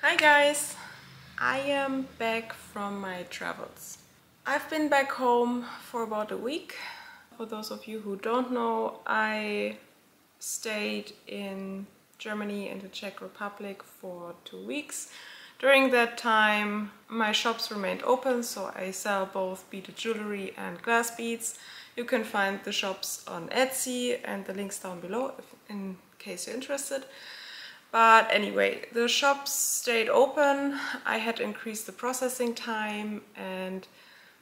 Hi guys! I am back from my travels. I've been back home for about a week. For those of you who don't know, I stayed in Germany and the Czech Republic for 2 weeks. During that time my shops remained open, so I sell both beaded jewelry and glass beads. You can find the shops on Etsy and the links down below in case you're interested. But anyway, the shops stayed open. I had increased the processing time, and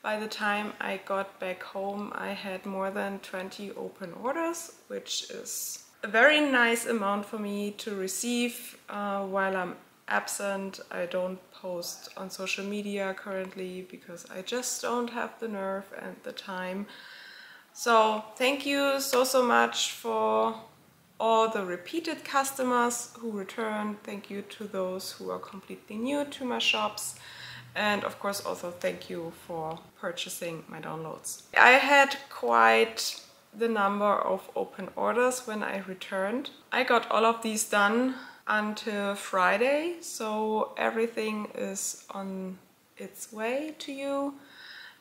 by the time I got back home I had more than 20 open orders, which is a very nice amount for me to receive while I'm absent. I don't post on social media currently because I just don't have the nerve and the time. So thank you so much for all the repeated customers who returned. Thank you to those who are completely new to my shops, and of course also thank you for purchasing my downloads. I had quite the number of open orders when I returned. I got all of these done until Friday, so everything is on its way to you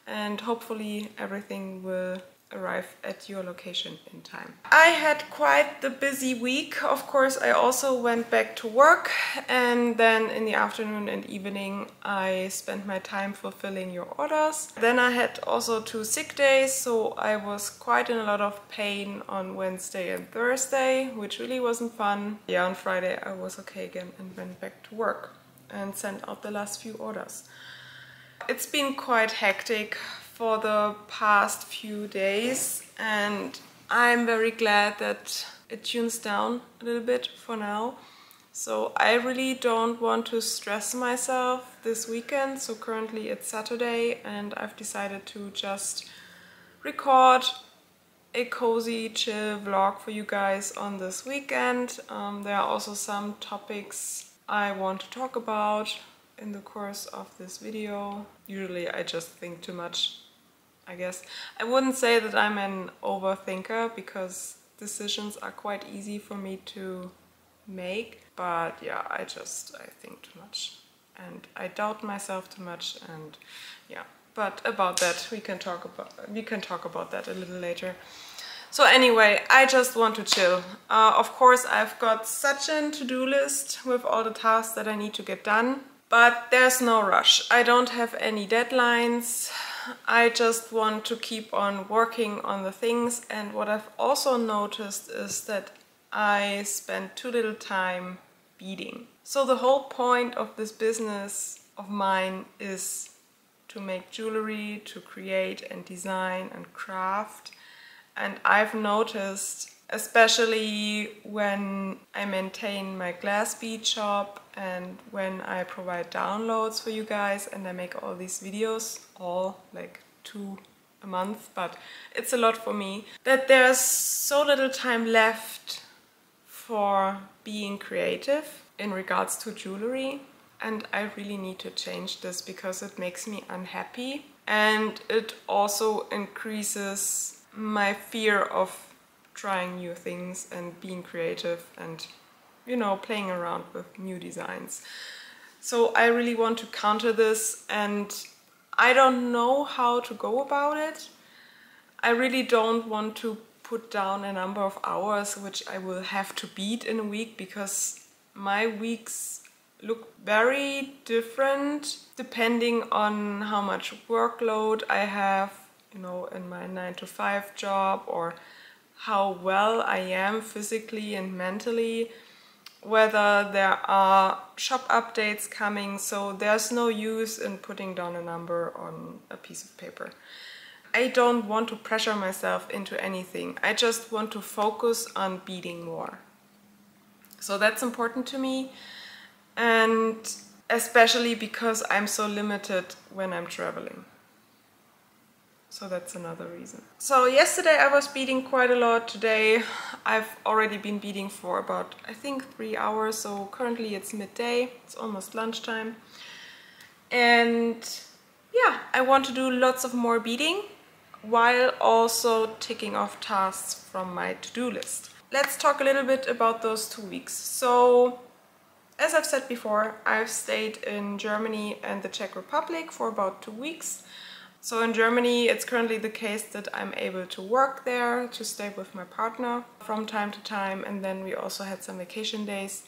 and hopefully everything will arrive at your location in time. I had quite the busy week. Of course, I also went back to work, and then in the afternoon and evening I spent my time fulfilling your orders. Then I had also 2 sick days, so I was quite in a lot of pain on Wednesday and Thursday, which really wasn't fun. Yeah, on Friday I was okay again and went back to work and sent out the last few orders. It's been quite hectic for the past few days, and I'm very glad that it tunes down a little bit for now. So I really don't want to stress myself this weekend. So currently it's Saturday and I've decided to just record a cozy, chill vlog for you guys on this weekend. There are also some topics I want to talk about in the course of this video. Usually I just think too much, I guess. I wouldn't say that I'm an overthinker because decisions are quite easy for me to make, but yeah, I think too much and I doubt myself too much, and yeah, but about that we can talk about that a little later. So anyway, I just want to chill. Of course I've got such a to-do list with all the tasks that I need to get done, but there's no rush. I don't have any deadlines. I just want to keep on working on the things, and what I've also noticed is that I spend too little time beading. So the whole point of this business of mine is to make jewelry, to create and design and craft, and I've noticed, especially when I maintain my glass bead shop and when I provide downloads for you guys and I make all these videos, all like 2 a month, but it's a lot for me, that there's so little time left for being creative in regards to jewelry. And I really need to change this because it makes me unhappy, and it also increases my fear of trying new things and being creative and, you know, playing around with new designs. So I really want to counter this, and I don't know how to go about it. I really don't want to put down a number of hours which I will have to bead in a week, because my weeks look very different depending on how much workload I have, you know, in my 9-to-5 job, or how well I am physically and mentally, whether there are shop updates coming. So there's no use in putting down a number on a piece of paper. I don't want to pressure myself into anything. I just want to focus on beading more. So that's important to me, and especially because I'm so limited when I'm traveling. So that's another reason. So yesterday I was beading quite a lot. Today I've already been beading for about, I think, 3 hours. So currently it's midday, it's almost lunchtime. And yeah, I want to do lots of more beading while also ticking off tasks from my to-do list. Let's talk a little bit about those 2 weeks. So as I've said before, I've stayed in Germany and the Czech Republic for about 2 weeks. So in Germany, it's currently the case that I'm able to work there, to stay with my partner from time to time. And then we also had some vacation days,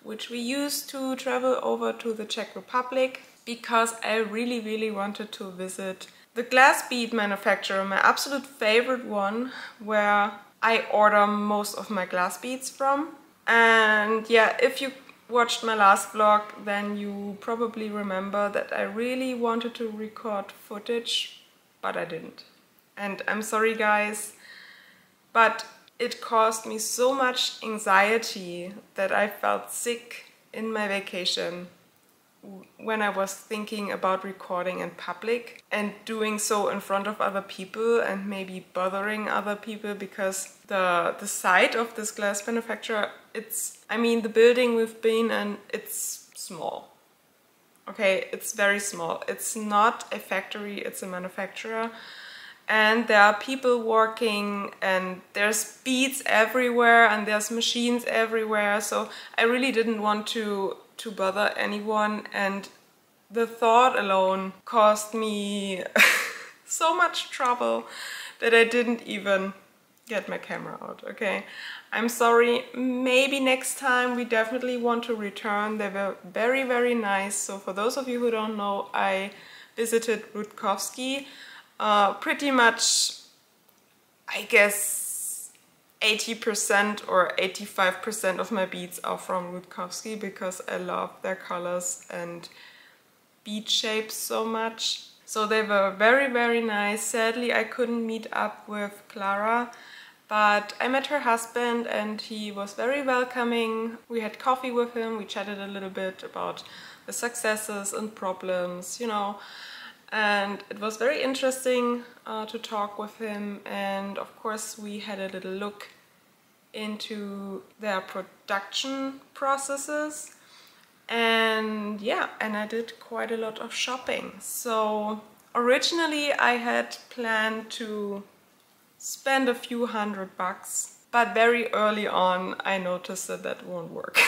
which we used to travel over to the Czech Republic because I really wanted to visit the glass bead manufacturer, my absolute favorite one, where I order most of my glass beads from. And yeah, if you watched my last vlog, then you probably remember that I really wanted to record footage, but I didn't. And I'm sorry guys, but it caused me so much anxiety that I felt sick in my vacation when I was thinking about recording in public and doing so in front of other people and maybe bothering other people, because the site of this glass manufacturer, I mean, the building we've been in, it's small. Okay, it's very small. It's not a factory, it's a manufacturer. And there are people working and there's beads everywhere and there's machines everywhere. So I really didn't want to bother anyone, and the thought alone caused me so much trouble that I didn't even get my camera out, okay? I'm sorry, maybe next time we definitely want to return. They were very nice. So for those of you who don't know, I visited Rutkovsky. Pretty much, I guess 80% or 85% of my beads are from Rutkovsky because I love their colors and bead shapes so much. So they were very nice. Sadly, I couldn't meet up with Clara, but I met her husband and he was very welcoming. We had coffee with him, we chatted a little bit about the successes and problems, you know. And it was very interesting to talk with him, and of course we had a little look into their production processes, and yeah, and I did quite a lot of shopping. So originally I had planned to spend a few $100, but very early on I noticed that that won't work.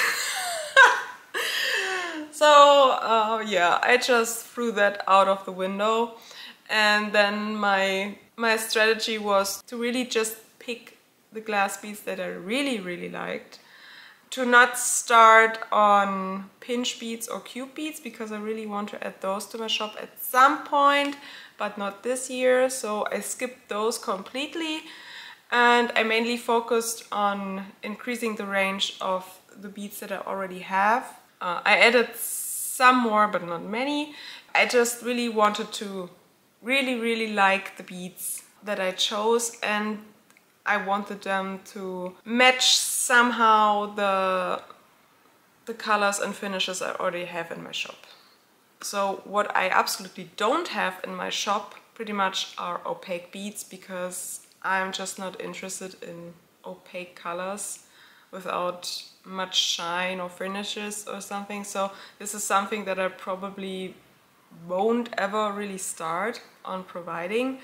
So yeah, I just threw that out of the window, and then my strategy was to really just pick the glass beads that I really liked, to not start on pinch beads or cube beads because I really want to add those to my shop at some point, but not this year. So I skipped those completely, and I mainly focused on increasing the range of the beads that I already have. I added some more, but not many. I just really wanted to really like the beads that I chose, and I wanted them to match somehow the colors and finishes I already have in my shop. So what I absolutely don't have in my shop pretty much are opaque beads, because I'm just not interested in opaque colors without much shine or finishes or something. So this is something that I probably won't ever really start on providing.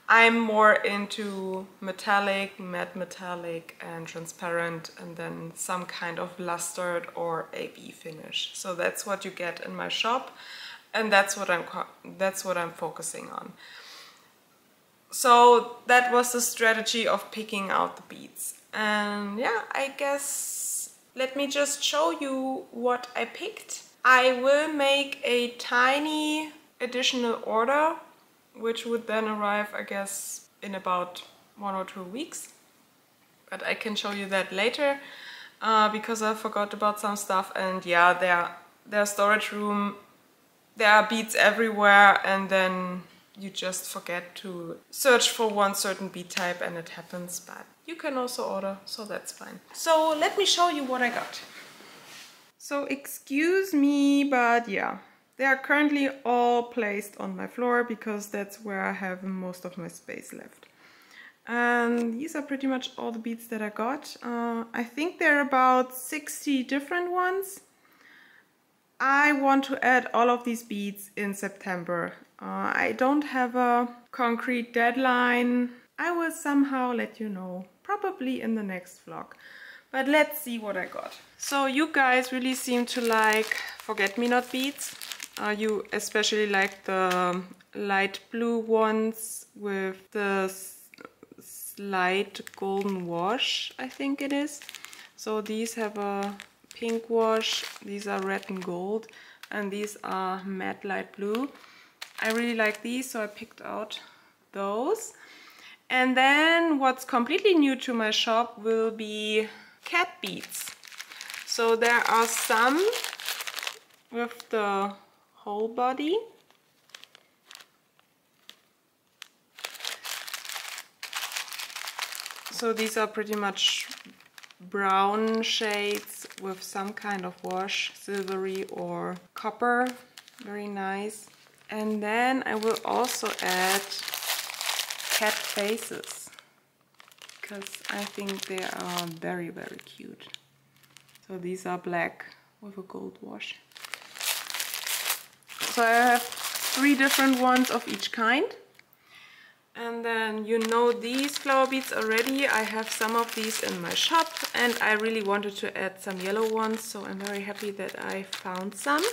I'm more into metallic, matte metallic and transparent, and then some kind of lustered or AB finish. So that's what you get in my shop, and that's what I'm focusing on. So that was the strategy of picking out the beads. And yeah, I guess let me just show you what I picked. I will make a tiny additional order, which would then arrive, I guess, in about 1 or 2 weeks. But I can show you that later, because I forgot about some stuff. And yeah, their storage room, there are beads everywhere, and then you just forget to search for one certain bead type and it happens, but you can also order, so that's fine. So let me show you what I got. So excuse me, but yeah, they are currently all placed on my floor because that's where I have most of my space left. And these are pretty much all the beads that I got. I think there are about 60 different ones. I want to add all of these beads in September. I don't have a concrete deadline. I will somehow let you know, probably in the next vlog. But let's see what I got. So you guys really seem to like forget-me-not beads. You especially like the light blue ones with the slight golden wash, I think it is. So these have a pink wash, these are red and gold, and these are matte light blue. I really like these, so I picked out those. And then what's completely new to my shop will be cat beads. So there are some with the whole body. So these are pretty much brown shades with some kind of wash, silvery or copper, very nice. And then I will also add cat faces, because I think they are very, very cute. So these are black with a gold wash. So I have 3 different ones of each kind. And then you know these flower beads already. I have some of these in my shop and I really wanted to add some yellow ones, so I'm very happy that I found some.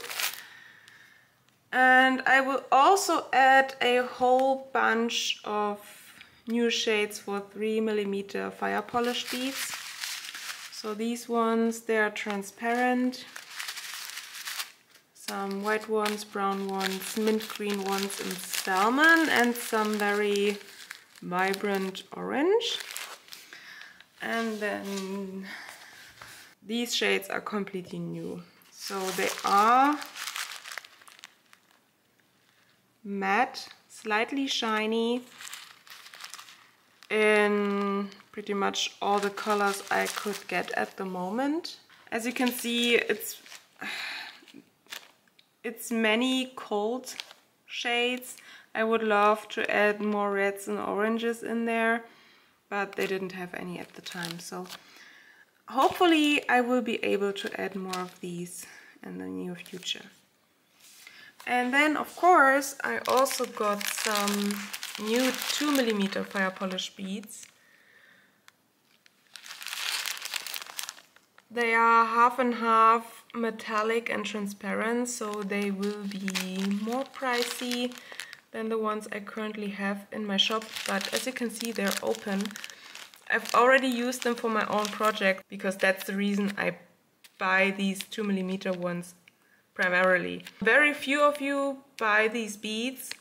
And I will also add a whole bunch of new shades for 3mm fire polish beads. So these ones, they are transparent. Some white ones, brown ones, mint green ones in salmon, and some very vibrant orange. And then these shades are completely new. So they are matte, slightly shiny, in pretty much all the colors I could get at the moment. As you can see, it's many cold shades. I would love to add more reds and oranges in there, but they didn't have any at the time. So hopefully I will be able to add more of these in the near future. And then of course I also got some new 2mm fire polish beads. They are half and half metallic and transparent, so they will be more pricey than the ones I currently have in my shop, but as you can see they're open. I've already used them for my own project because that's the reason I buy these 2mm ones primarily. Very few of you buy these beads,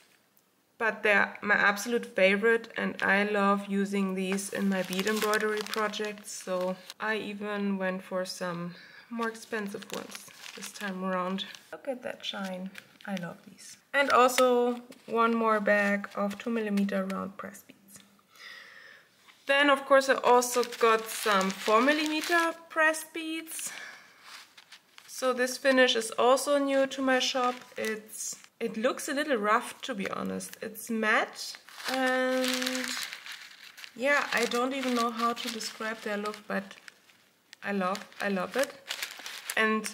but they're my absolute favorite and I love using these in my bead embroidery projects, so I even went for some more expensive ones this time around. Look at that shine, I love these. And also one more bag of 2mm round press beads. Then of course I also got some 4mm pressed beads. So this finish is also new to my shop. It looks a little rough, to be honest. It's matte and yeah, I don't even know how to describe their look, but I love it. And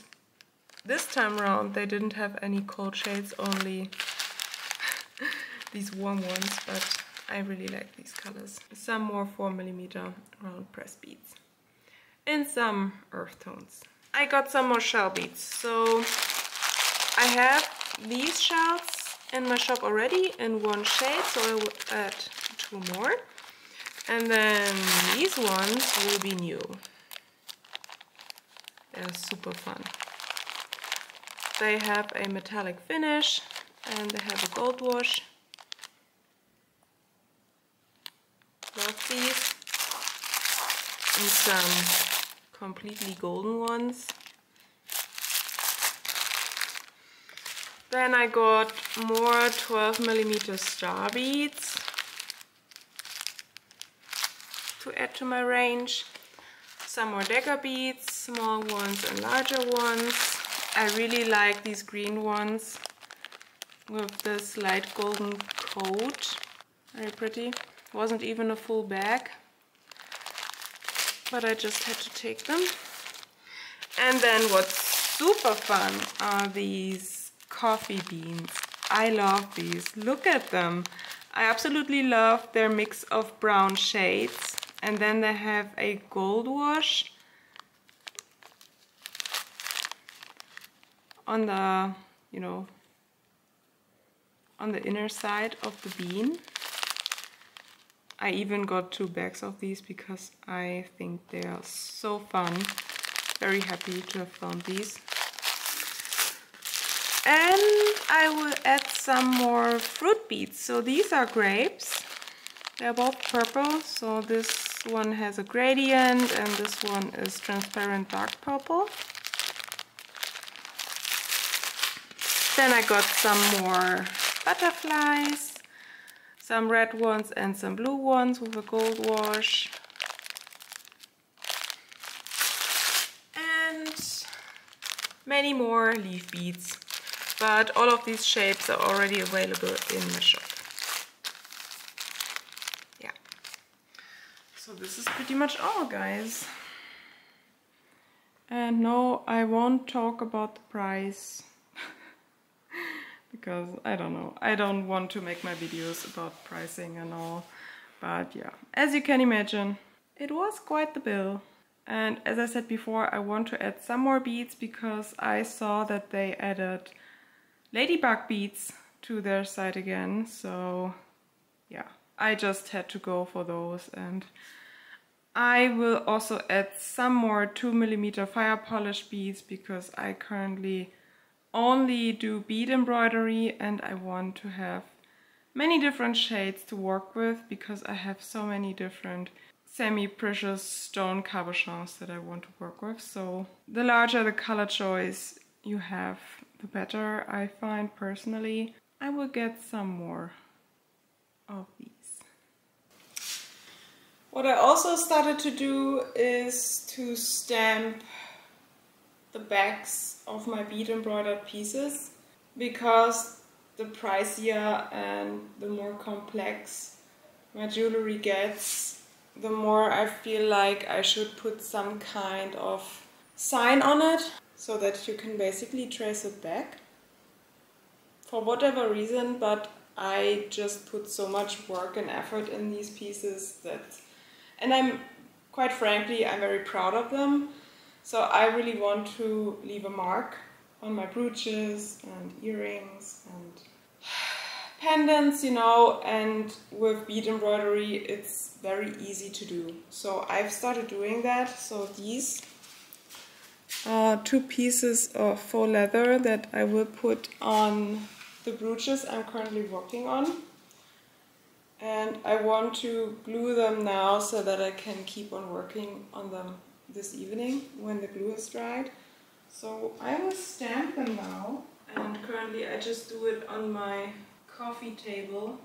this time around they didn't have any cold shades, only these warm ones, but I really like these colors. Some more 4mm round press beads in some earth tones. I got some more shell beads. So I have these shells in my shop already in one shade, so I will add 2 more. And then these ones will be new. They're super fun. They have a metallic finish and they have a gold wash. Love these. And some completely golden ones. Then I got more 12mm star beads to add to my range. Some more dagger beads, small ones and larger ones. I really like these green ones with this light golden coat. Very pretty. Wasn't even a full bag, but I just had to take them. And then what's super fun are these coffee beans. I love these. Look at them. I absolutely love their mix of brown shades. And then they have a gold wash. on the, you know, on the inner side of the bean. I even got 2 bags of these because I think they are so fun. Very happy to have found these. And I will add some more fruit beads. So these are grapes. They're both purple. So this one has a gradient and this one is transparent dark purple. Then I got some more butterflies, some red ones and some blue ones with a gold wash. And many more leaf beads. But all of these shapes are already available in my shop. Yeah. So this is pretty much all, guys. And no, I won't talk about the price. Because I don't know, I don't want to make my videos about pricing and all. But yeah, as you can imagine, it was quite the bill. And as I said before, I want to add some more beads because I saw that they added ladybug beads to their site again. So yeah, I just had to go for those. And I will also add some more 2mm fire polish beads because I currently only do bead embroidery and I want to have many different shades to work with because I have so many different semi-precious stone cabochons that I want to work with. So the larger the color choice you have, the better, I find personally. I will get some more of these. What I also started to do is to stamp the backs of my bead embroidered pieces, because the pricier and the more complex my jewelry gets, the more I feel like I should put some kind of sign on it so that you can basically trace it back for whatever reason. But I just put so much work and effort in these pieces that, and I'm quite frankly, I'm very proud of them. So I really want to leave a mark on my brooches and earrings and pendants, you know, and with bead embroidery it's very easy to do. So I've started doing that. So these are 2 pieces of faux leather that I will put on the brooches I'm currently working on. And I want to glue them now so that I can keep on working on them this evening when the glue is dried. So I will stamp them now, and currently I just do it on my coffee table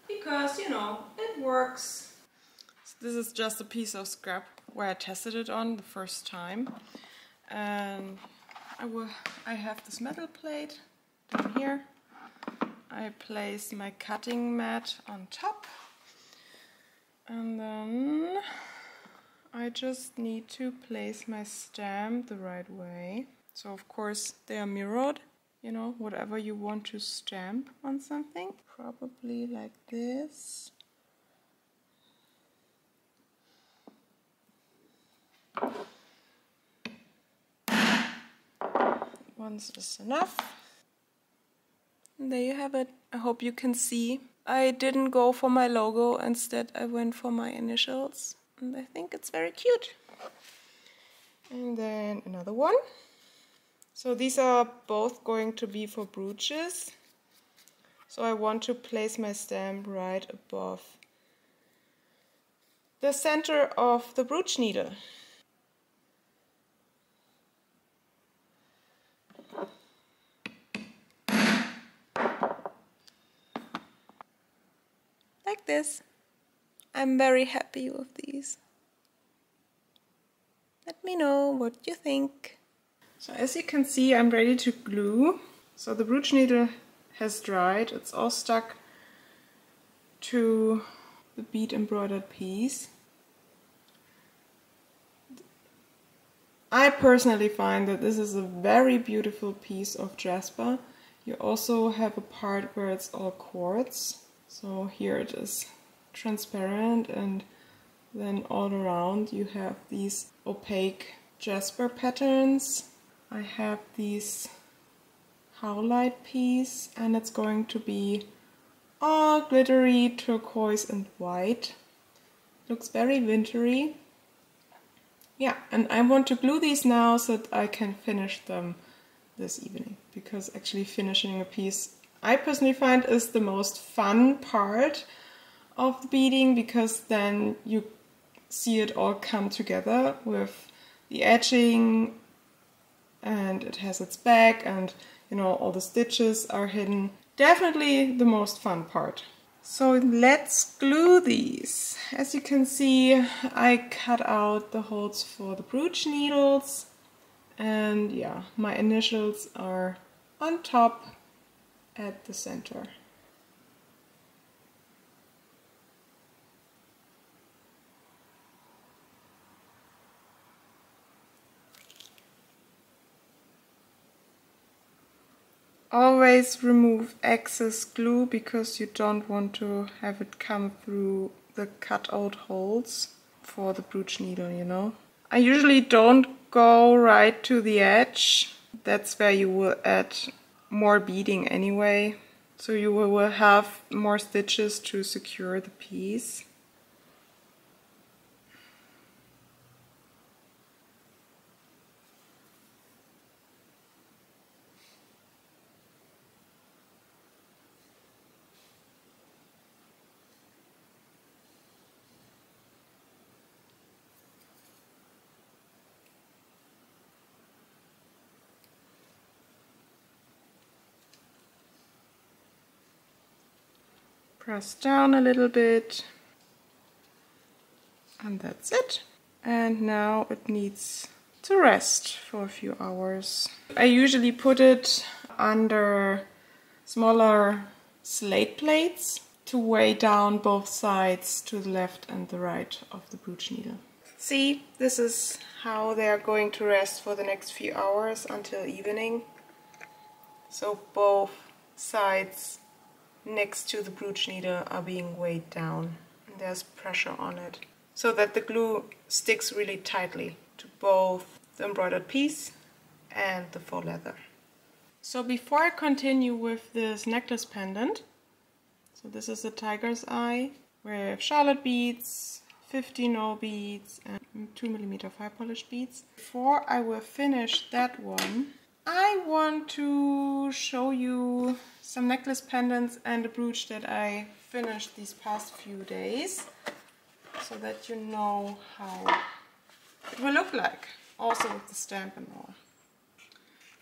because, you know, it works. So this is just a piece of scrap where I tested it on the first time, and I have this metal plate down here. I place my cutting mat on top. And then I just need to place my stamp the right way. So of course they are mirrored, you know, whatever you want to stamp on something. Probably like this. Once is enough. And there you have it. I hope you can see. I didn't go for my logo, instead I went for my initials. And I think it's very cute. And then another one. So these are both going to be for brooches. So I want to place my stamp right above the center of the brooch needle. Like this. I'm very happy with these. Let me know what you think. So as you can see, I'm ready to glue. So the brooch needle has dried. It's all stuck to the bead embroidered piece. I personally find that this is a very beautiful piece of jasper. You also have a part where it's all quartz. So here it is transparent, and then all around you have these opaque jasper patterns. I have these howlite piece and it's going to be all glittery turquoise and white. Looks very wintry. Yeah, and I want to glue these now so that I can finish them this evening, because actually finishing a piece I personally find is the most fun part of the beading, because then you see it all come together with the edging and it has its back and you know all the stitches are hidden. Definitely the most fun part. So let's glue these. As you can see, I cut out the holes for the brooch needles, and yeah, my initials are on top at the center. Always remove excess glue because you don't want to have it come through the cut out holes for the brooch needle, you know. I usually don't go right to the edge. That's where you will add more beading anyway. So you will have more stitches to secure the piece. Press down a little bit, and that's it. And now it needs to rest for a few hours. I usually put it under smaller slate plates to weigh down both sides to the left and the right of the brooch needle. See, this is how they are going to rest for the next few hours until evening. So both sides next to the brooch needle are being weighed down, and there's pressure on it so that the glue sticks really tightly to both the embroidered piece and the faux leather. So before I continue with this necklace pendant, so this is a tiger's eye with charlotte beads, 15-0 beads and 2mm fine polish beads. Before I will finish that one, I want to show you some necklace pendants and a brooch that I finished these past few days, so that you know how it will look like, also with the stamp and all.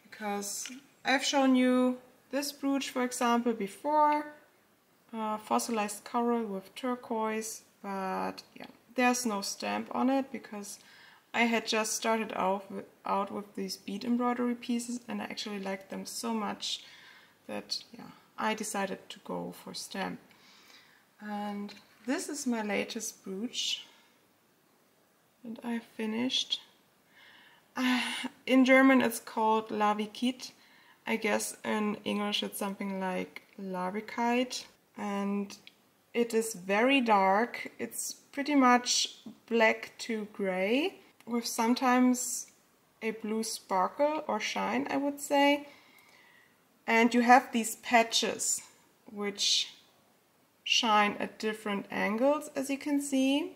Because I've shown you this brooch, for example, before, fossilized coral with turquoise, but yeah, there's no stamp on it because I had just started out with these bead embroidery pieces and I actually liked them so much that yeah, I decided to go for stamp. And this is my latest brooch and I finished. In German it's called Lavikit. I guess in English it's something like Larvikite, and it is very dark. It's pretty much black to grey, with sometimes a blue sparkle or shine, I would say. And you have these patches which shine at different angles, as you can see.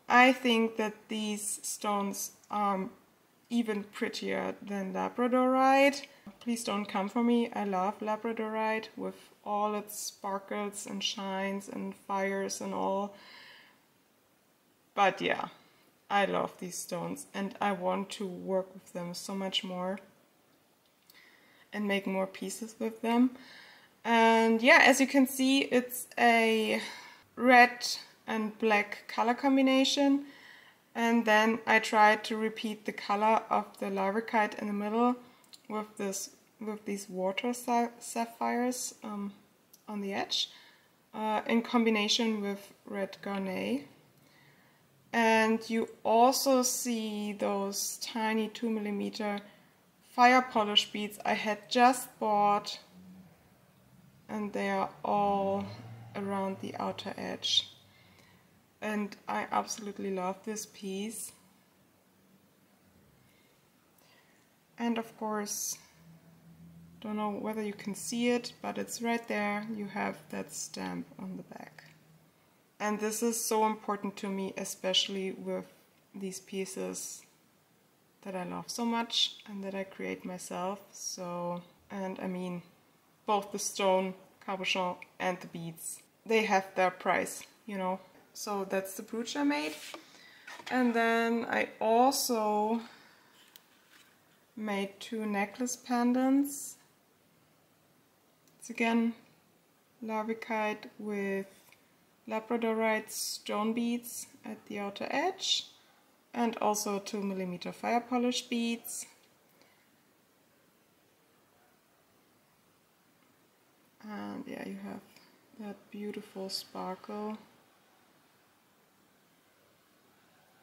I think that these stones are even prettier than labradorite. Please don't come for me, I love labradorite with all its sparkles and shines and fires and all. But yeah, I love these stones and I want to work with them so much more and make more pieces with them. And yeah, as you can see, it's a red and black color combination, and then I tried to repeat the color of the larvikite in the middle with these water sapphires on the edge, in combination with red garnet. And you also see those tiny 2mm fire polish beads I had just bought, and they are all around the outer edge. And I absolutely love this piece. And of course, don't know whether you can see it, but it's right there. You have that stamp on the back. And this is so important to me, especially with these pieces that I love so much and that I create myself. So, and I mean, both the stone, cabochon, and the beads, they have their price, you know. So that's the brooch I made. And then I also made 2 necklace pendants. It's again larvikite with labradorite stone beads at the outer edge, and also 2mm fire polish beads. And yeah, you have that beautiful sparkle.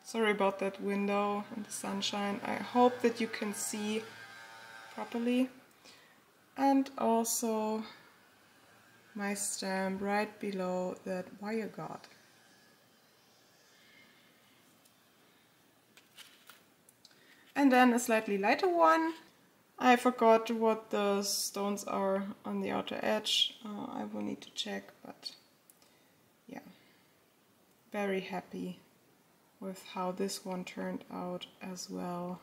Sorry about that window and the sunshine. I hope that you can see properly. And also my stamp right below that wire guard. And then a slightly lighter one. I forgot what the stones are on the outer edge. I will need to check, but yeah. Very happy with how this one turned out as well.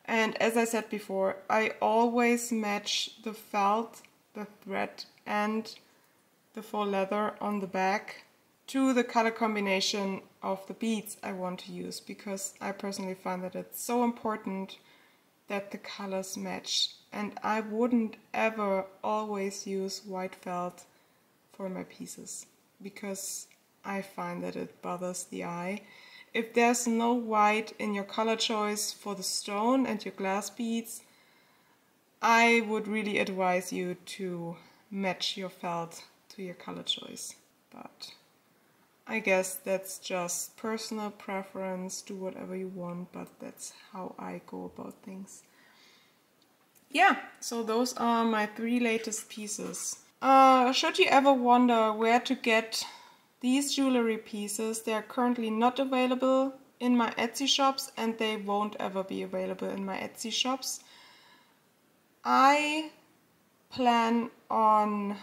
And as I said before, I always match the felt, the thread and the faux leather on the back to the color combination of the beads I want to use, because I personally find that it's so important that the colors match. And I wouldn't ever always use white felt for my pieces, because I find that it bothers the eye. If there's no white in your color choice for the stone and your glass beads, I would really advise you to match your felt to your color choice. But I guess that's just personal preference, do whatever you want, but that's how I go about things. Yeah, so those are my 3 latest pieces. Should you ever wonder where to get these jewelry pieces, they are currently not available in my Etsy shops, and they won't ever be available in my Etsy shops. I plan on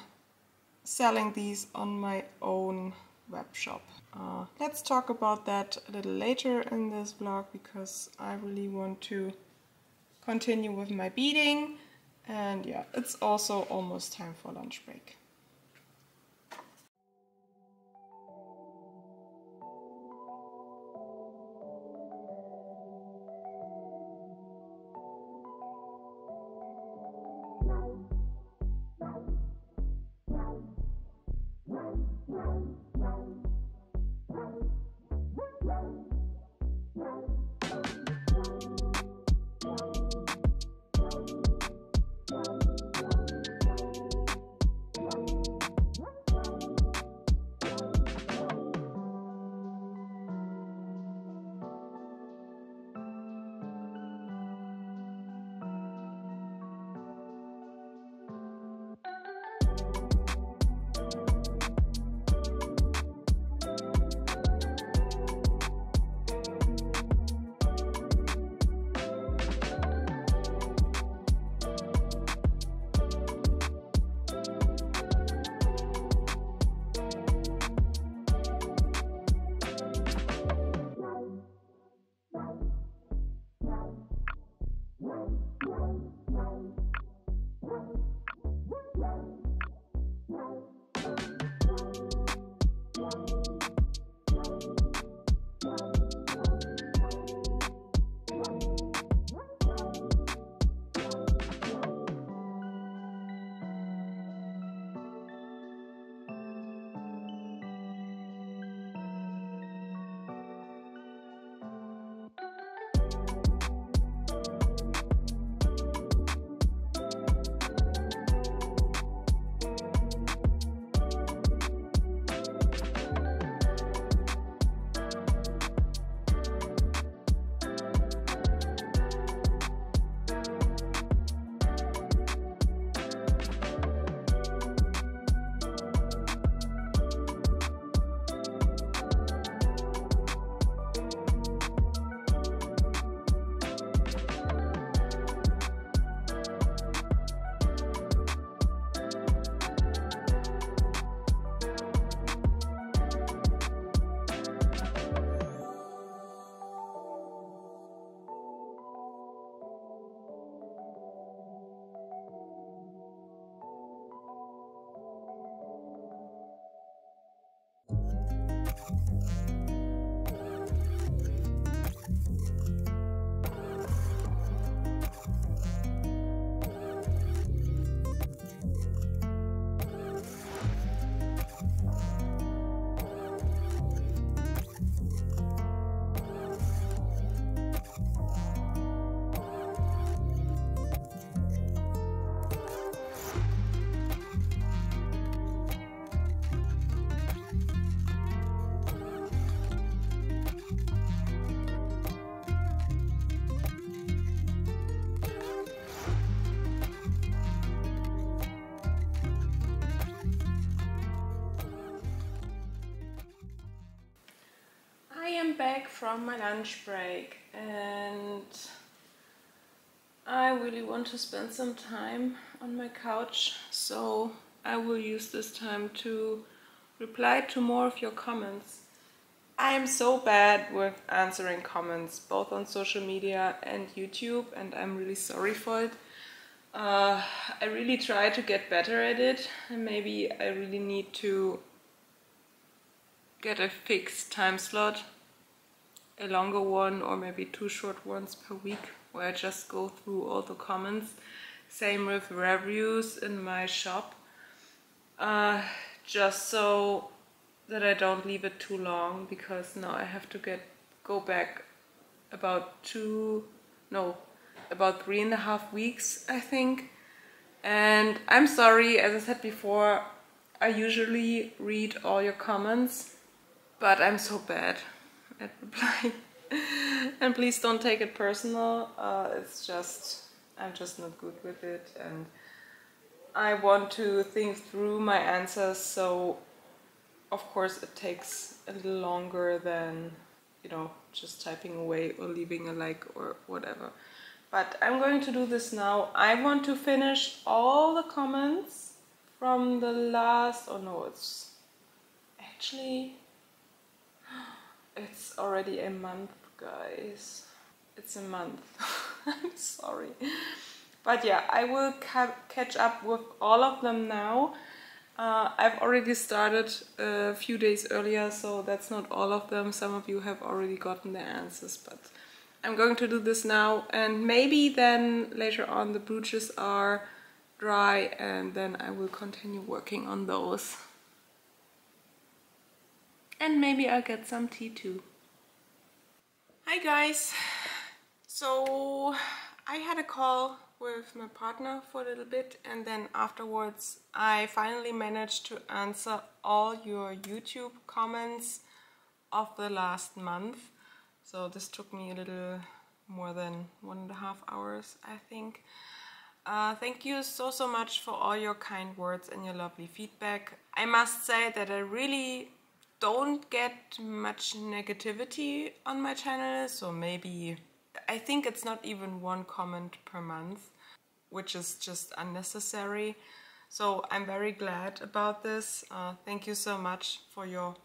selling these on my own web shop. Let's talk about that a little later in this vlog, because I really want to continue with my beading, and yeah, it's also almost time for lunch break. back from my lunch break and I really want to spend some time on my couch, so I will use this time to reply to more of your comments. I am so bad with answering comments, both on social media and YouTube, and I'm really sorry for it. I really try to get better at it, and maybe I really need to get a fixed time slot, a longer one or maybe 2 short ones per week, where I just go through all the comments. Same with reviews in my shop, just so that I don't leave it too long, because now I have to go back about 3.5 weeks, I think. And I'm sorry, as I said before, I usually read all your comments, but I'm so bad at replying. And please don't take it personal. It's just, I'm just not good with it, and I want to think through my answers, so of course it takes a little longer than, you know, just typing away or leaving a like or whatever. But I'm going to do this now. I want to finish all the comments from the last, oh no, it's actually, it's already a month, guys. It's a month. I'm sorry. But yeah, I will catch up with all of them now. I've already started a few days earlier, so that's not all of them. Some of you have already gotten their answers, but I'm going to do this now, and maybe then later on the brooches are dry, and then I will continue working on those. And maybe I'll get some tea too. Hi guys! So I had a call with my partner for a little bit, and then afterwards I finally managed to answer all your YouTube comments of the last month. So this took me a little more than 1.5 hours, I think. Thank you so much for all your kind words and your lovely feedback. I must say that I really don't get much negativity on my channel, so maybe, I think it's not even 1 comment per month, which is just unnecessary. So I'm very glad about this. Thank you so much for your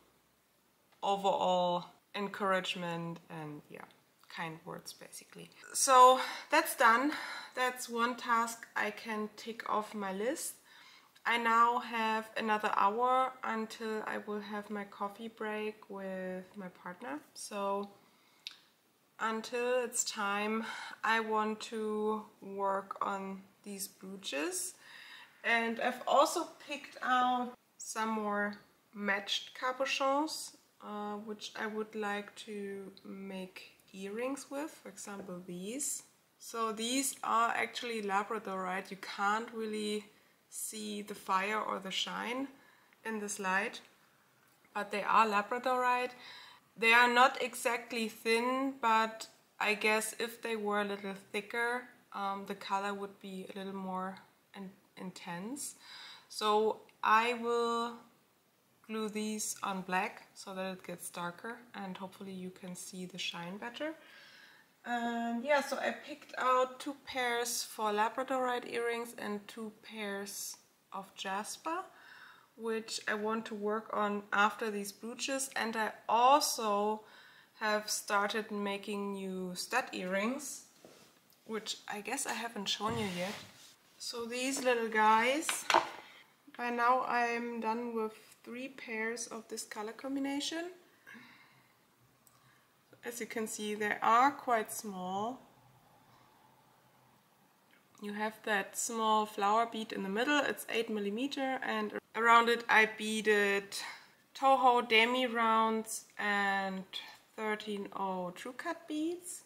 overall encouragement and yeah, kind words basically. So that's done. That's one task I can tick off my list. I now have another hour until I will have my coffee break with my partner. So until it's time, I want to work on these brooches. And I've also picked out some more matched cabochons, which I would like to make earrings with, for example these. So these are actually labradorite. You can't really see the fire or the shine in this light, but they are labradorite. They are not exactly thin, but I guess if they were a little thicker, the color would be a little more intense. So I will glue these on black so that it gets darker, and hopefully you can see the shine better. And yeah, so I picked out 2 pairs for labradorite earrings and 2 pairs of jasper, which I want to work on after these brooches. And I also have started making new stud earrings, which I guess I haven't shown you yet. So these little guys, by now I'm done with 3 pairs of this color combination. As you can see, they are quite small. You have that small flower bead in the middle, it's 8mm, and around it I beaded Toho demi rounds and 13/0 true cut beads.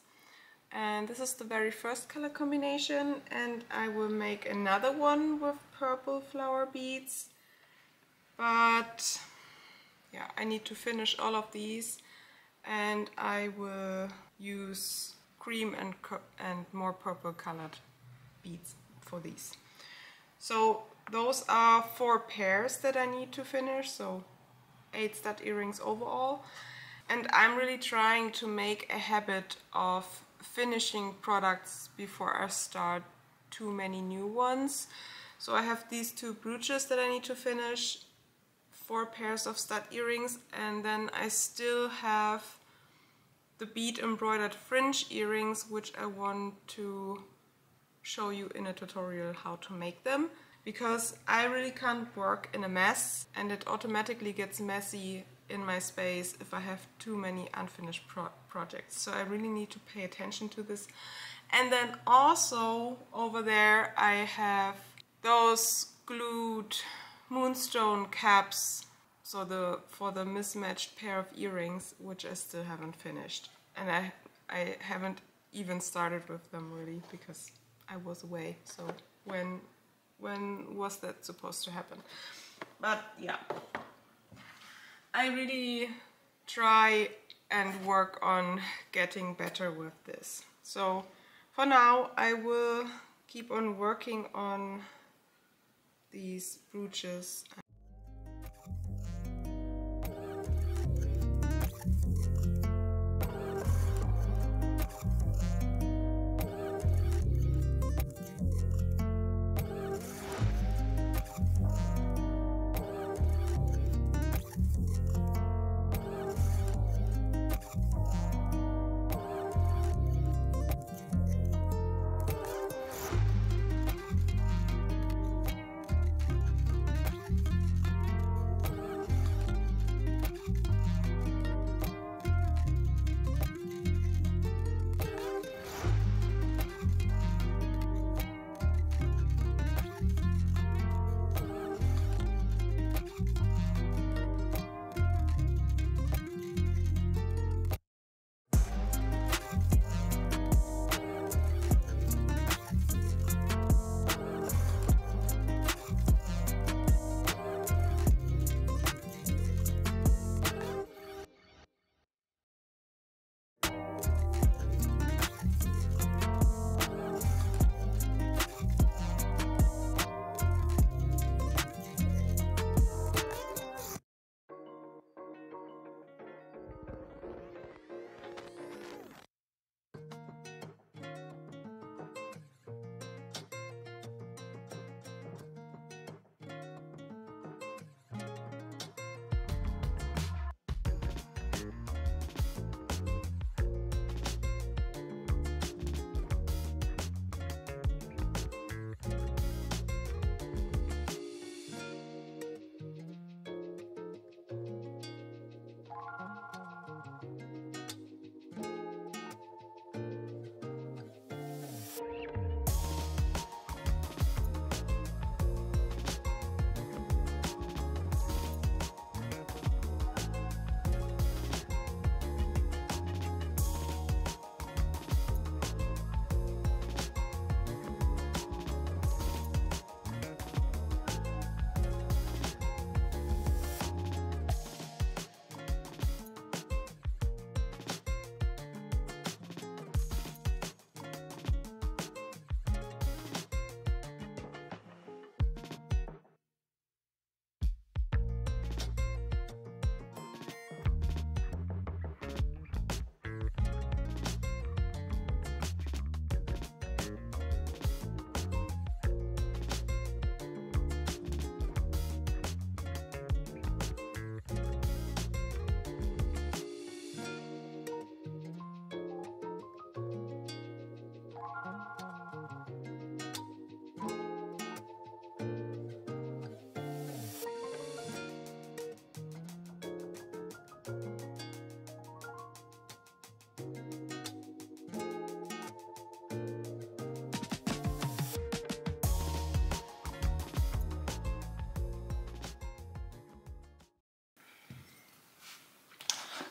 And this is the very first color combination, and I will make another one with purple flower beads. But yeah, I need to finish all of these, and I will use cream and more purple colored beads for these. So those are 4 pairs that I need to finish, so 8 stud earrings overall. And I'm really trying to make a habit of finishing products before I start too many new ones. So I have these 2 brooches that I need to finish, 4 pairs of stud earrings, and then I still have the bead embroidered fringe earrings, which I want to show you in a tutorial how to make them, because I really can't work in a mess, and it automatically gets messy in my space if I have too many unfinished projects. So I really need to pay attention to this. And then also over there I have those glued moonstone caps, so for the mismatched pair of earrings, which I still haven't finished. And I haven't even started with them really, because I was away. So when was that supposed to happen? But yeah, I really try and work on getting better with this. So for now I will keep on working on these brooches.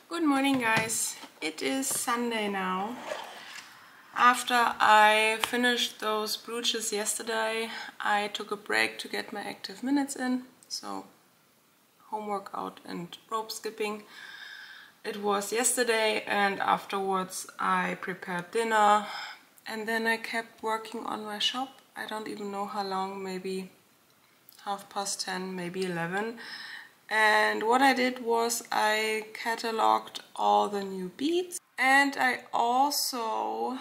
Good morning guys, it is Sunday now. After I finished those brooches yesterday, I took a break to get my active minutes in, so home workout and rope skipping. It was yesterday, and afterwards I prepared dinner, and then I kept working on my shop. I don't even know how long, maybe 10:30, maybe 11. And what I did was I cataloged all the new beads, and I also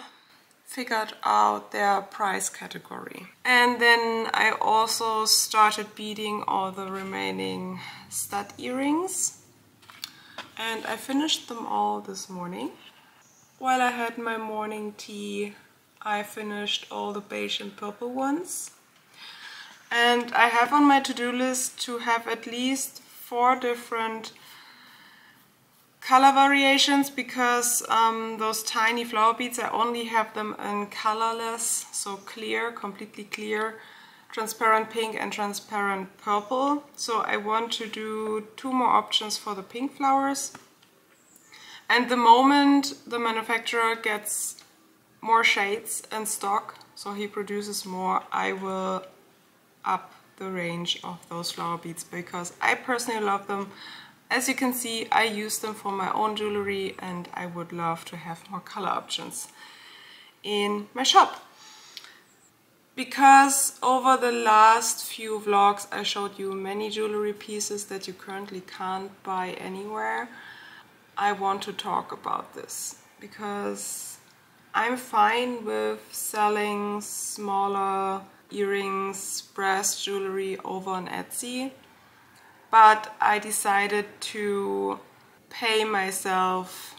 figured out their price category. And then I also started beading all the remaining stud earrings. And I finished them all this morning. While I had my morning tea, I finished all the beige and purple ones. And I have on my to-do list to have at least 4 different color variations, because those tiny flower beads, I only have them in colorless, so clear, completely clear, transparent pink and transparent purple. So I want to do 2 more options for the pink flowers. And the moment the manufacturer gets more shades in stock, so he produces more, I will up the range of those flower beads, because I personally love them. As you can see, I use them for my own jewelry, and I would love to have more color options in my shop. Because over the last few vlogs I showed you many jewelry pieces that you currently can't buy anywhere, I want to talk about this, because I'm fine with selling smaller earrings, brass jewelry over on Etsy, but I decided to pay myself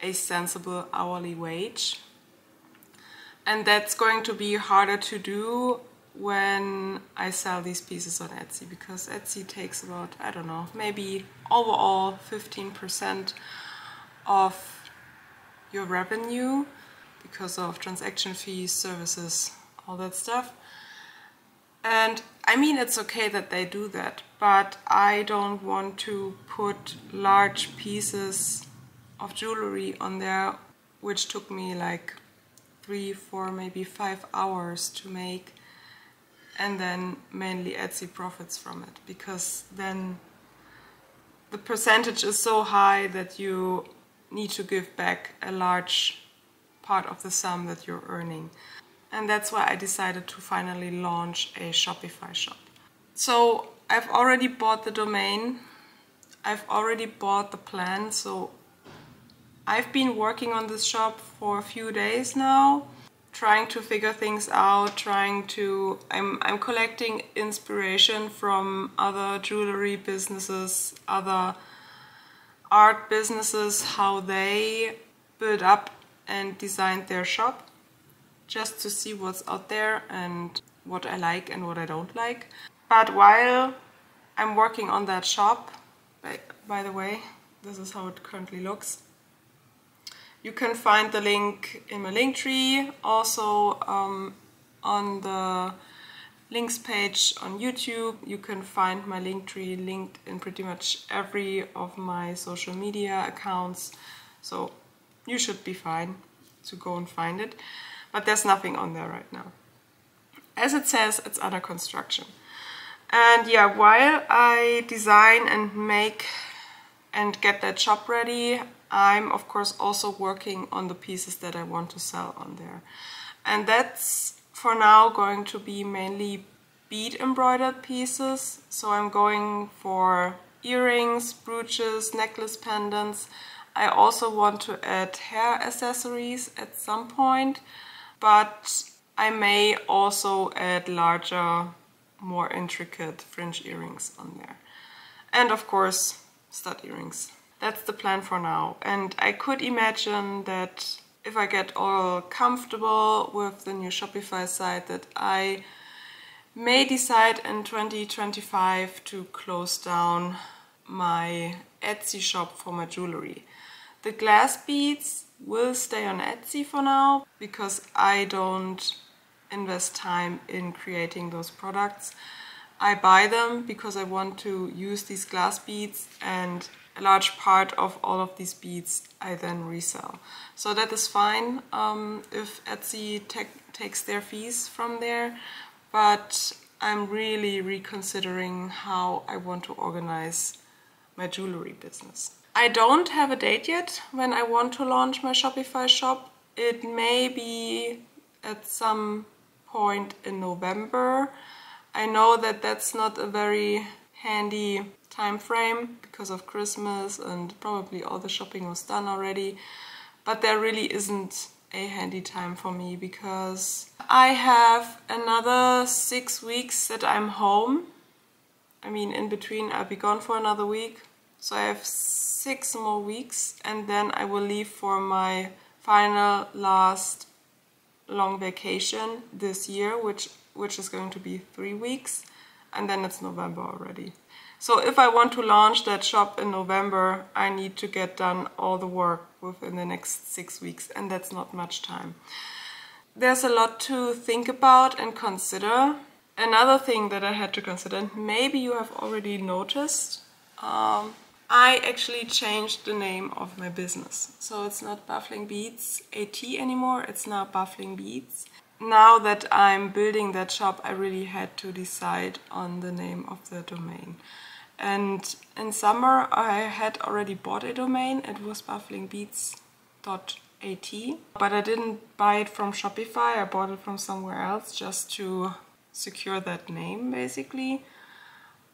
a sensible hourly wage. And that's going to be harder to do when I sell these pieces on Etsy, because Etsy takes about, I don't know, maybe overall 15% of your revenue because of transaction fees, services, all that stuff. And I mean, it's okay that they do that, but I don't want to put large pieces of jewelry on there, which took me like 3, 4, maybe 5 hours to make, and then mainly Etsy profits from it, because then the percentage is so high that you need to give back a large part of the sum that you're earning. And that's why I decided to finally launch a Shopify shop. So I've already bought the domain, I've already bought the plan, so I've been working on this shop for a few days now, trying to figure things out, I'm collecting inspiration from other jewelry businesses, other art businesses, how they build up and designed their shop, just to see what's out there and what I like and what I don't like. But while I'm working on that shop, by the way, this is how it currently looks. You can find the link in my link tree, also on the links page on YouTube. You can find my link tree linked in pretty much every of my social media accounts, so you should be fine to go and find it. But there's nothing on there right now. As it says, it's under construction. And yeah, while I design and make and get that shop ready, I'm of course also working on the pieces that I want to sell on there. And that's for now going to be mainly bead embroidered pieces. So I'm going for earrings, brooches, necklace pendants. I also want to add hair accessories at some point, but I may also add larger, more intricate fringe earrings on there. And of course, stud earrings. That's the plan for now. And I could imagine that if I get all comfortable with the new Shopify site, that I may decide in 2025 to close down my Etsy shop for my jewelry. The glass beads will stay on Etsy for now, because I don't invest time in creating those products. I buy them because I want to use these glass beads, and a large part of all of these beads I then resell. So that is fine if Etsy takes their fees from there, but I'm really reconsidering how I want to organize my jewelry business. I don't have a date yet when I want to launch my Shopify shop. It may be at some point in November. I know that that's not a very handy time frame because of Christmas and probably all the shopping was done already. But there really isn't a handy time for me because I have another 6 weeks that I'm home. I mean, in between I'll be gone for another week. So I have 6 more weeks and then I will leave for my final last long vacation this year, which is going to be 3 weeks, and then it's November already. So if I want to launch that shop in November, I need to get done all the work within the next 6 weeks, and that's not much time. There's a lot to think about and consider. Another thing that I had to consider, and maybe you have already noticed, I actually changed the name of my business. So it's not Baffling Beads AT anymore, it's now Baffling Beads. Now that I'm building that shop, I really had to decide on the name of the domain. And in summer I had already bought a domain, it was bafflingbeads.at. But I didn't buy it from Shopify, I bought it from somewhere else just to secure that name basically.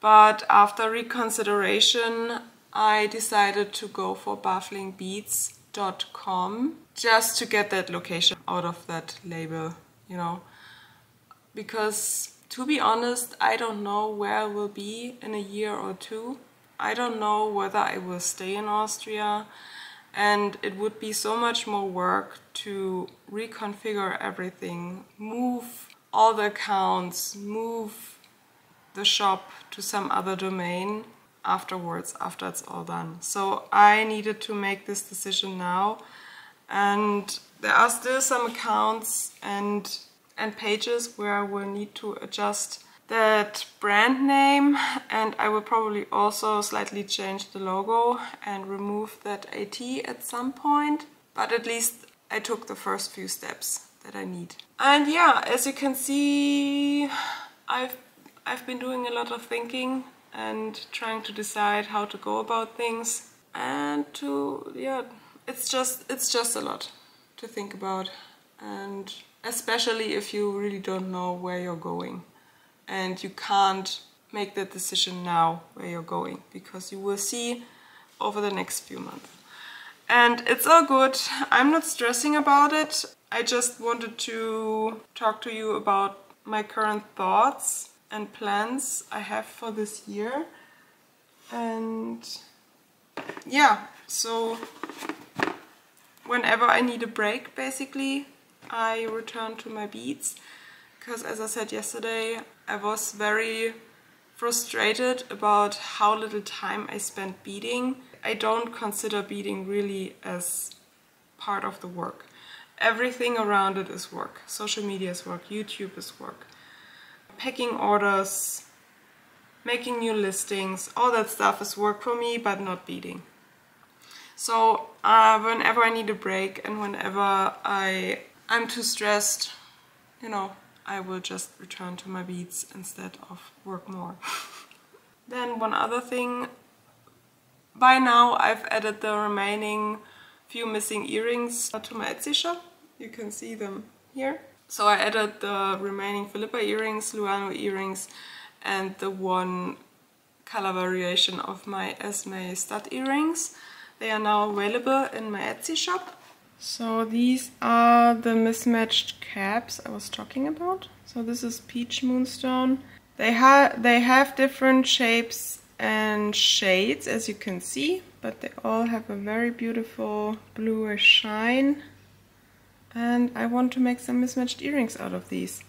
But after reconsideration, I decided to go for bafflingbeads.com just to get that location out of that label, you know. Because to be honest, I don't know where I will be in a year or two. I don't know whether I will stay in Austria, and it would be so much more work to reconfigure everything, move all the accounts, move the shop to some other domain afterwards, after it's all done. So I needed to make this decision now, and there are still some accounts and pages where I will need to adjust that brand name, and I will probably also slightly change the logo and remove that AT at some point, but at least I took the first few steps that I need. And yeah, as you can see, I've been doing a lot of thinking and trying to decide how to go about things, and it's just a lot to think about, and especially if you really don't know where you're going and you can't make that decision now where you're going, because you will see over the next few months. And it's all good, I'm not stressing about it. I just wanted to talk to you about my current thoughts and plans I have for this year. And yeah, so whenever I need a break, basically, I return to my beads, because as I said yesterday, I was very frustrated about how little time I spent beading. I don't consider beading really as part of the work. Everything around it is work. Social media is work, YouTube is work. Packing orders, making new listings, all that stuff is work for me, but not beading. So whenever I need a break and whenever I'm too stressed, you know, I will just return to my beads instead of work more. Then one other thing, by now I've added the remaining few missing earrings to my Etsy shop. You can see them here. So I added the remaining Philippa earrings, Luano earrings, and the one color variation of my Esme stud earrings. They are now available in my Etsy shop. So these are the mismatched caps I was talking about. So this is Peach Moonstone. They have different shapes and shades, as you can see, but they all have a very beautiful bluish shine. And I want to make some mismatched earrings out of these.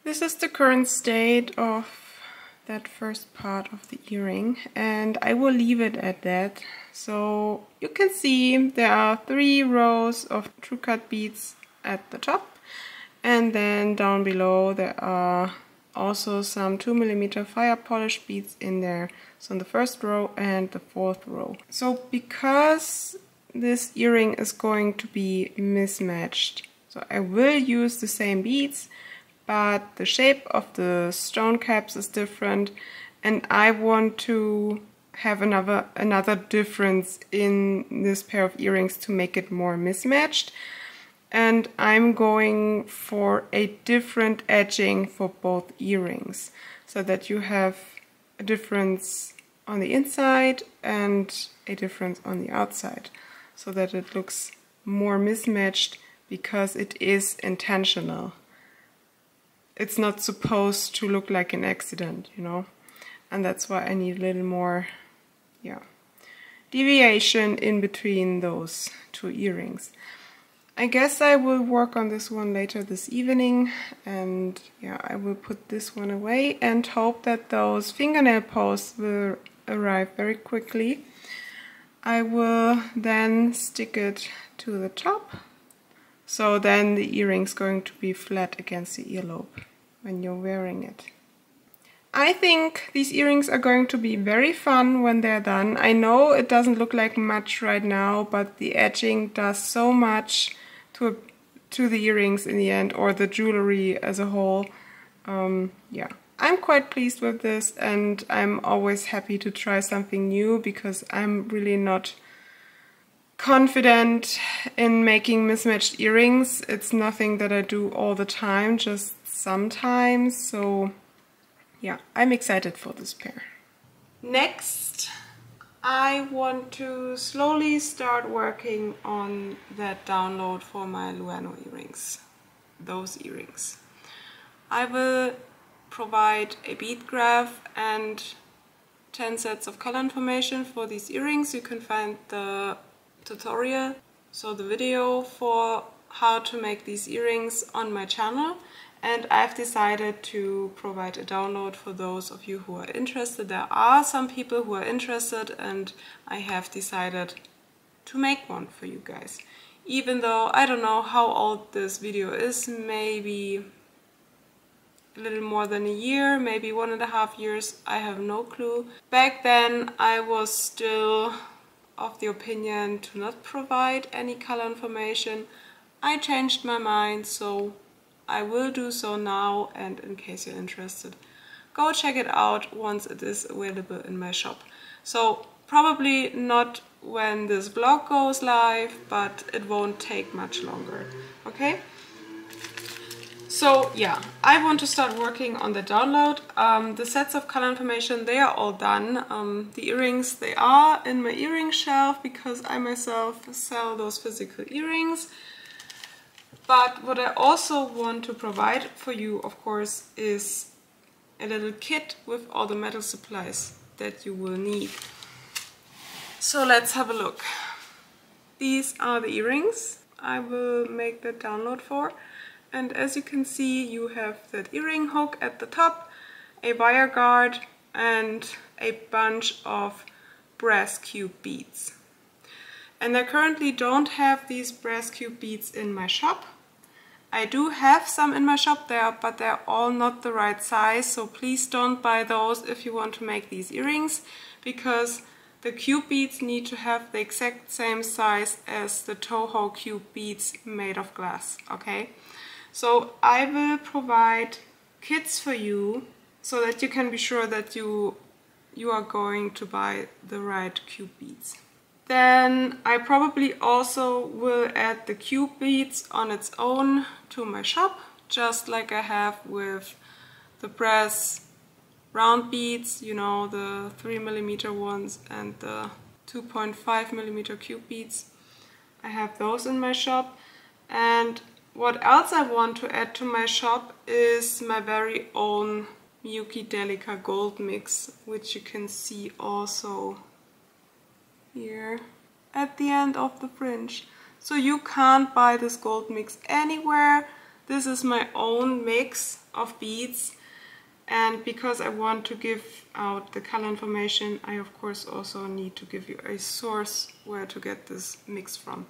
This is the current state of that first part of the earring, and I will leave it at that. So you can see there are 3 rows of true cut beads at the top, and then down below there are also some 2mm fire polish beads in there. So in the first row and the 4th row. So because this earring is going to be mismatched, so I will use the same beads, but the shape of the stone caps is different, and I want to have another difference in this pair of earrings to make it more mismatched. And I'm going for a different edging for both earrings, so that you have a difference on the inside and a difference on the outside, so that it looks more mismatched because it is intentional. It's not supposed to look like an accident, you know, and that's why I need a little more, deviation in between those 2 earrings. I guess I will work on this one later this evening, and I will put this one away and hope that those fingernail posts will arrive very quickly. I will then stick it to the top, so then the earring's going to be flat against the earlobe when you're wearing it. I think these earrings are going to be very fun when they're done. I know it doesn't look like much right now, but the edging does so much to the earrings in the end, or the jewelry as a whole. I'm quite pleased with this, and I'm always happy to try something new because I'm really not confident in making mismatched earrings. It's nothing that I do all the time, just sometimes. So I'm excited for this pair. Next, I want to slowly start working on that download for my Luano earrings, those earrings. I will provide a bead graph and 10 sets of color information for these earrings. You can find the tutorial, so the video for how to make these earrings, on my channel. And I've decided to provide a download for those of you who are interested. There are some people who are interested, and I have decided to make one for you guys. Even though I don't know how old this video is, maybe a little more than a year, maybe 1.5 years, I have no clue. Back then I was still of the opinion to not provide any color information. I changed my mind, so I will do so now, and in case you're interested, go check it out once it is available in my shop. So probably not when this vlog goes live, but it won't take much longer, okay? So I want to start working on the download. The sets of color information, they are all done. The earrings, they are in my earring shelf because I myself sell those physical earrings. But what I also want to provide for you, of course, is a little kit with all the metal supplies that you will need. So let's have a look. These are the earrings I will make the download for. And as you can see, you have that earring hook at the top, a wire guard, and a bunch of brass cube beads. And I currently don't have these brass cube beads in my shop. I do have some in my shop there, but they're all not the right size, so please don't buy those if you want to make these earrings, because the cube beads need to have the exact same size as the Toho cube beads made of glass, okay? So I will provide kits for you so that you can be sure that you are going to buy the right cube beads. Then I probably also will add the cube beads on its own to my shop, just like I have with the brass round beads, you know, the 3mm ones and the 2.5mm cube beads. I have those in my shop. And what else I want to add to my shop is my very own Miyuki Delica gold mix, which you can see also here at the end of the fringe. So you can't buy this gold mix anywhere. This is my own mix of beads, and because I want to give out the color information, I of course also need to give you a source where to get this mix from.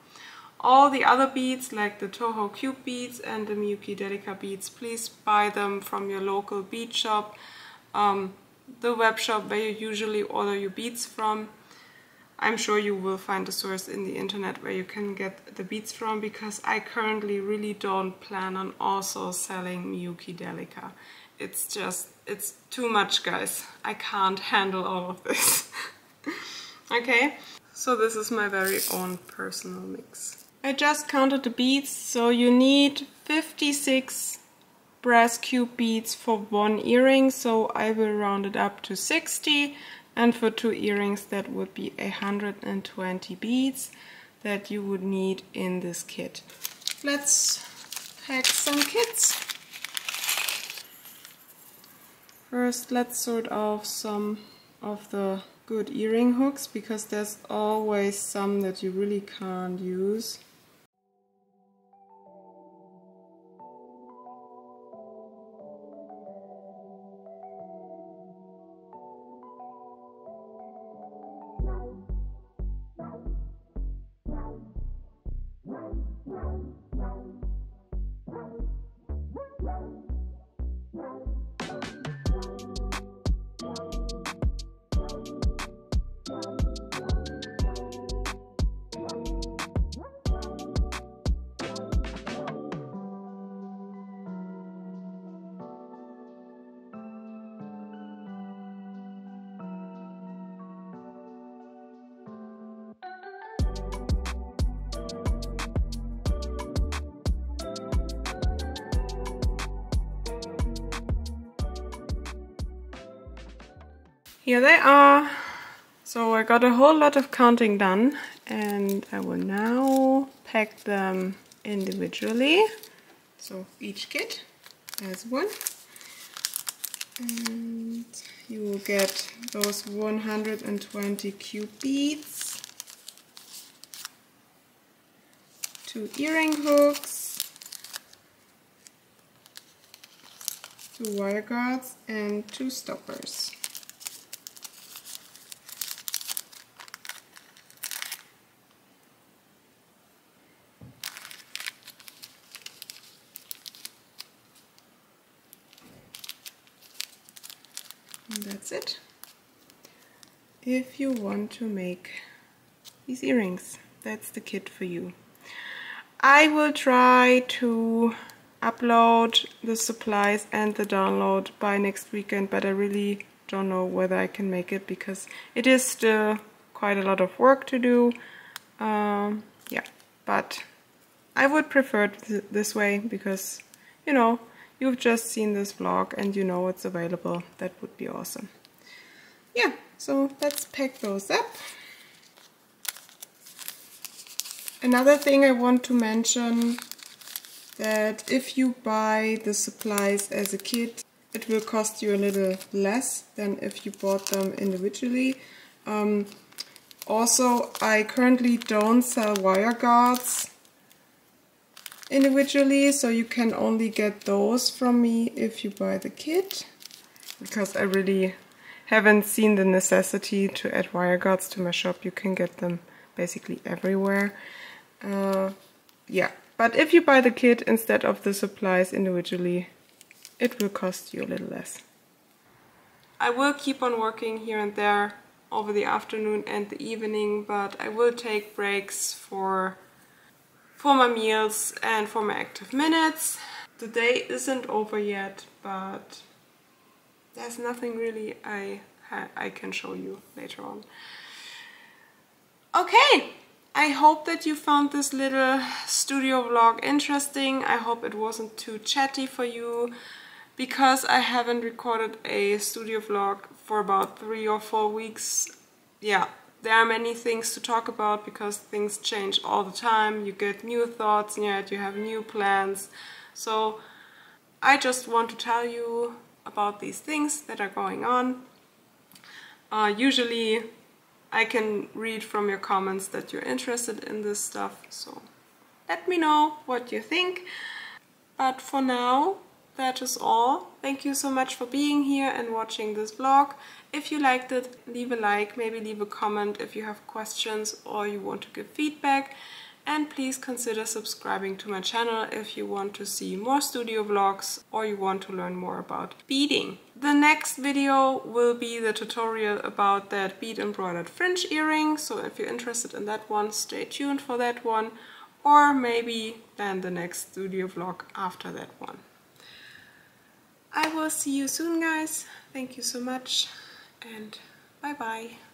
All the other beads, like the Toho Cube beads and the Miyuki Delica beads, please buy them from your local bead shop, the web shop where you usually order your beads from. I'm sure you will find a source in the internet where you can get the beads from, because I currently really don't plan on also selling Miyuki Delica. It's too much, guys. I can't handle all of this. Okay, so this is my very own personal mix. I just counted the beads, so you need 56 brass cube beads for one earring, so I will round it up to 60. And for 2 earrings, that would be 120 beads that you would need in this kit. Let's pack some kits. First, let's sort out some of the good earring hooks, because there's always some that you really can't use. Here they are. So I got a whole lot of counting done, and I will now pack them individually. So each kit has one. And you will get those 120 cube beads, 2 earring hooks, 2 wire guards, and 2 stoppers. And that's it. If you want to make these earrings, that's the kit for you. I will try to upload the supplies and the download by next weekend, but I really don't know whether I can make it, because it is still quite a lot of work to do. Yeah, but I would prefer it this way, because, you know, you've just seen this vlog and you know it's available. That would be awesome. Yeah, so let's pack those up. Another thing I want to mention, that if you buy the supplies as a kit, it will cost you a little less than if you bought them individually. Also, I currently don't sell wire guards individually, so you can only get those from me if you buy the kit, because I really haven't seen the necessity to add wire guards to my shop. You can get them basically everywhere. Yeah, but if you buy the kit instead of the supplies individually, it will cost you a little less. I will keep on working here and there over the afternoon and the evening, but I will take breaks for my meals and for my active minutes. The day isn't over yet, but there's nothing really I can show you later on. Okay, I hope that you found this little studio vlog interesting. I hope it wasn't too chatty for you, because I haven't recorded a studio vlog for about 3 or 4 weeks. Yeah, there are many things to talk about, because things change all the time. You get new thoughts in your head, you have new plans. So I just want to tell you about these things that are going on. Usually I can read from your comments that you're interested in this stuff, so let me know what you think. But for now, that is all. Thank you so much for being here and watching this vlog. If you liked it, leave a like, maybe leave a comment if you have questions or you want to give feedback. And please consider subscribing to my channel if you want to see more studio vlogs or you want to learn more about beading. The next video will be the tutorial about that bead embroidered fringe earring, so if you're interested in that one, stay tuned for that one, or maybe then the next studio vlog after that one. I will see you soon, guys. Thank you so much and bye bye.